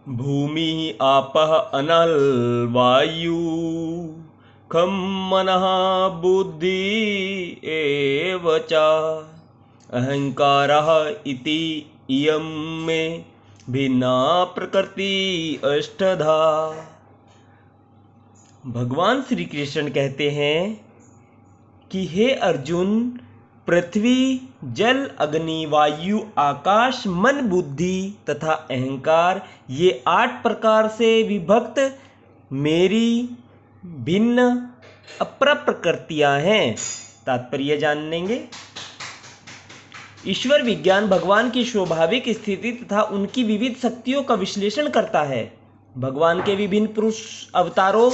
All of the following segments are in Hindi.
भूमि आपः अनल वायु खं मनः बुद्धि एव च अहंकारः इति इयं मे भिन्ना प्रकृति अष्टधा। भगवान श्री कृष्ण कहते हैं कि हे अर्जुन, पृथ्वी, जल, अग्नि, वायु, आकाश, मन, बुद्धि तथा अहंकार, ये 8 प्रकार से विभक्त मेरी भिन्न अपर प्रकृतियां हैं। तात्पर्य जानेंगे। ईश्वर विज्ञान भगवान की स्वाभाविक स्थिति तथा उनकी विविध शक्तियों का विश्लेषण करता है। भगवान के विभिन्न पुरुष अवतारों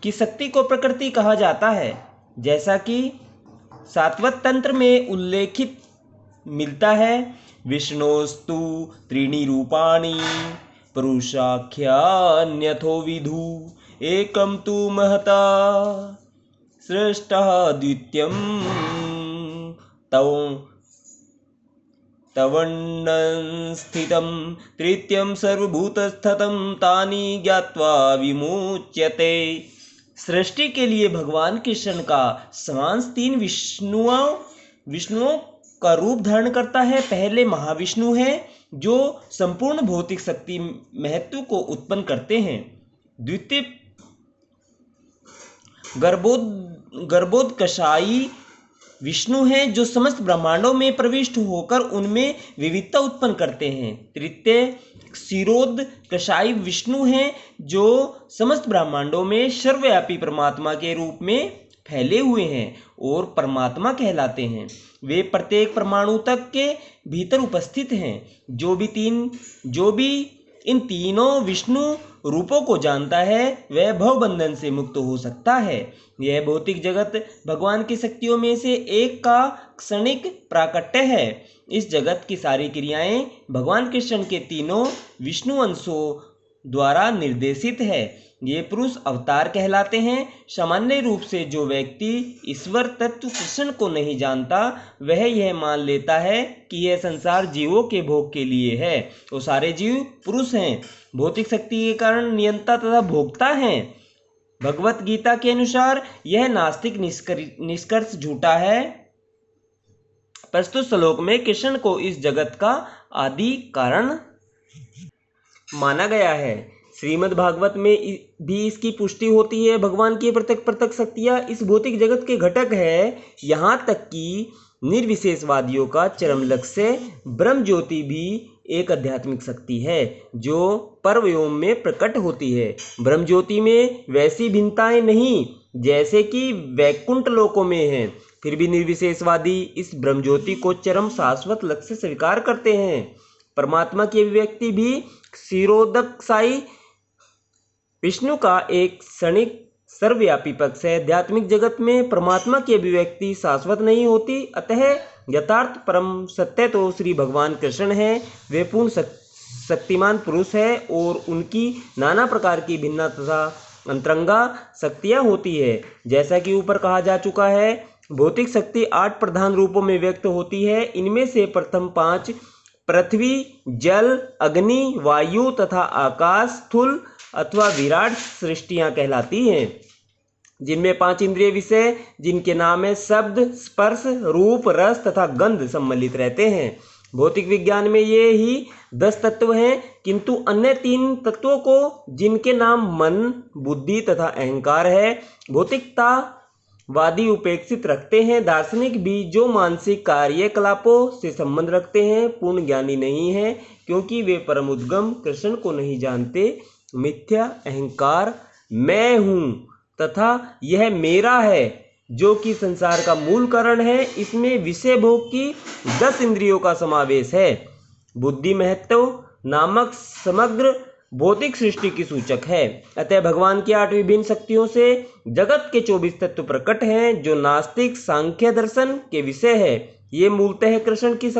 की शक्ति को प्रकृति कहा जाता है, जैसा कि सातवत तंत्र में उल्लेखित मिलता है। विष्णोस्तु त्रीणि रूपाणि पुरुषाख्यान्यथो विधु एकं तु महता सृष्टः द्वितीयं तवन्नं स्थितं तृतीयं सर्वभूतस्थतं तानि ज्ञात्वा विमुच्यते। सृष्टि के लिए भगवान कृष्ण का समांश 3 विष्णुओं का रूप धारण करता है। पहले महाविष्णु हैं जो संपूर्ण भौतिक शक्ति महत्व को उत्पन्न करते हैं। द्वितीय गर्भोदकशायी विष्णु हैं जो समस्त ब्रह्मांडों में प्रविष्ट होकर उनमें विविधता उत्पन्न करते हैं। तृतीय क्षीरोदकशायी विष्णु हैं जो समस्त ब्रह्मांडों में सर्वव्यापी परमात्मा के रूप में फैले हुए हैं और परमात्मा कहलाते हैं। वे प्रत्येक परमाणु तक के भीतर उपस्थित हैं। जो भी इन तीनों विष्णु रूपों को जानता है वह भवबंधन से मुक्त हो सकता है। यह भौतिक जगत भगवान की शक्तियों में से एक का क्षणिक प्राकट्य है। इस जगत की सारी क्रियाएं भगवान कृष्ण के तीनों विष्णु अंशों द्वारा निर्देशित है। ये पुरुष अवतार कहलाते हैं। सामान्य रूप से जो व्यक्ति ईश्वर तत्व कृष्ण को नहीं जानता वह यह मान लेता है कि यह संसार जीवों के भोग के लिए है और सारे जीव पुरुष हैं, भौतिक शक्ति के कारण नियंता तथा भोक्ता हैं। भगवत गीता के अनुसार यह नास्तिक निष्कर्ष झूठा है। प्रस्तुत श्लोक में कृष्ण को इस जगत का आदि कारण माना गया है। श्रीमद् भागवत में भी इसकी पुष्टि होती है। भगवान की पृथक शक्तियाँ इस भौतिक जगत के घटक है। यहाँ तक कि निर्विशेषवादियों का चरम लक्ष्य ब्रह्म ज्योति भी एक आध्यात्मिक शक्ति है जो परव्योम में प्रकट होती है। ब्रह्म ज्योति में वैसी भिन्नताएं नहीं जैसे कि वैकुंठ लोकों में है। फिर भी निर्विशेषवादी इस ब्रह्म ज्योति को चरम शाश्वत लक्ष्य स्वीकार करते हैं। परमात्मा की अभिव्यक्ति भी क्षीरोदकशायी विष्णु का एक क्षणिक सर्वव्यापी पक्ष है। आध्यात्मिक जगत में परमात्मा की अभिव्यक्ति शाश्वत नहीं होती। अतः यथार्थ परम सत्य तो श्री भगवान कृष्ण है। वे पूर्ण शक्तिमान पुरुष है और उनकी नाना प्रकार की भिन्न तथा अंतरंगा शक्तियाँ होती है। जैसा कि ऊपर कहा जा चुका है, भौतिक शक्ति 8 प्रधान रूपों में व्यक्त होती है। इनमें से प्रथम 5 पृथ्वी, जल, अग्नि, वायु तथा आकाश स्थूल अथवा विराट सृष्टियां कहलाती हैं, जिनमें 5 इंद्रिय विषय जिनके नाम है शब्द, स्पर्श, रूप, रस तथा गंध सम्मिलित रहते हैं। भौतिक विज्ञान में ये ही 10 तत्व हैं, किंतु अन्य 3 तत्वों को जिनके नाम मन, बुद्धि तथा अहंकार है, भौतिकतावादी उपेक्षित रखते हैं। दार्शनिक भी जो मानसिक कार्यकलापों से संबंध रखते हैं पूर्ण ज्ञानी नहीं है, क्योंकि वे परम उद्गम कृष्ण को नहीं जानते। मिथ्या अहंकार मैं हूँ तथा यह मेरा है जो कि संसार का मूल कारण है। इसमें विषय भोग की 10 इंद्रियों का समावेश है। बुद्धि महत्व नामक समग्र भौतिक सृष्टि की सूचक है। अतः भगवान की 8 विभिन्न शक्तियों से जगत के 24 तत्व प्रकट हैं जो नास्तिक सांख्य दर्शन के विषय है। ये मूलतः कृष्ण की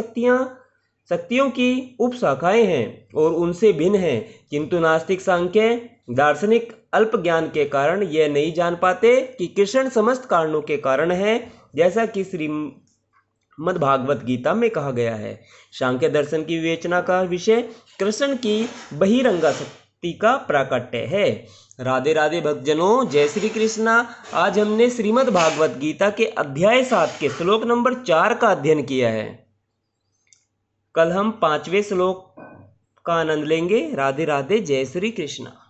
शक्तियों की उपशाखाएं हैं और उनसे भिन्न हैं, किंतु नास्तिक सांख्य दार्शनिक अल्प ज्ञान के कारण यह नहीं जान पाते कि कृष्ण समस्त कारणों के कारण है, जैसा कि श्रीमद् भागवत गीता में कहा गया है। सांख्य दर्शन की विवेचना का विषय कृष्ण की बहिरंगा शक्ति का प्राकट्य है। राधे राधे भक्तजनों, जय श्री कृष्णा। आज हमने श्रीमद् भागवत गीता के अध्याय 7 के श्लोक नंबर 4 का अध्ययन किया है। कल हम 5वें श्लोक का आनंद लेंगे। राधे राधे, जय श्री कृष्णा।